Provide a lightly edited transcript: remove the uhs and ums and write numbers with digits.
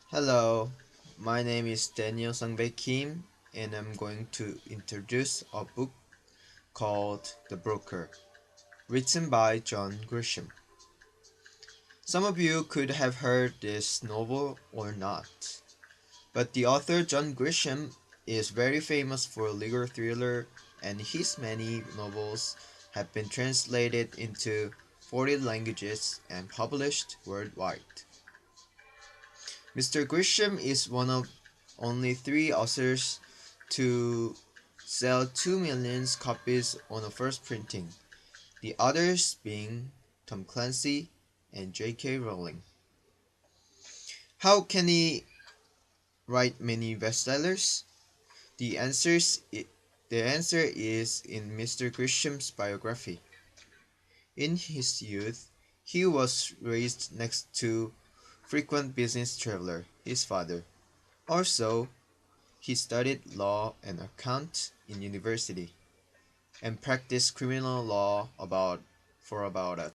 Hello, my name is Daniel Sungbae Kim, and I'm going to introduce a book called The Broker, written by John Grisham. Some of you could have heard this novel or not, but the author John Grisham is very famous for legal thriller, and his many novels have been translated into 40 languages and published worldwide. Mr. Grisham is one of only three authors to sell 2 million copies on a first printing, the others being Tom Clancy and J.K. Rowling. How can he write many bestsellers? The the answer is in Mr. Grisham's biography. In his youth, he was raised next to frequent business traveler, his father. Also, he studied law and account in university and practiced criminal law for about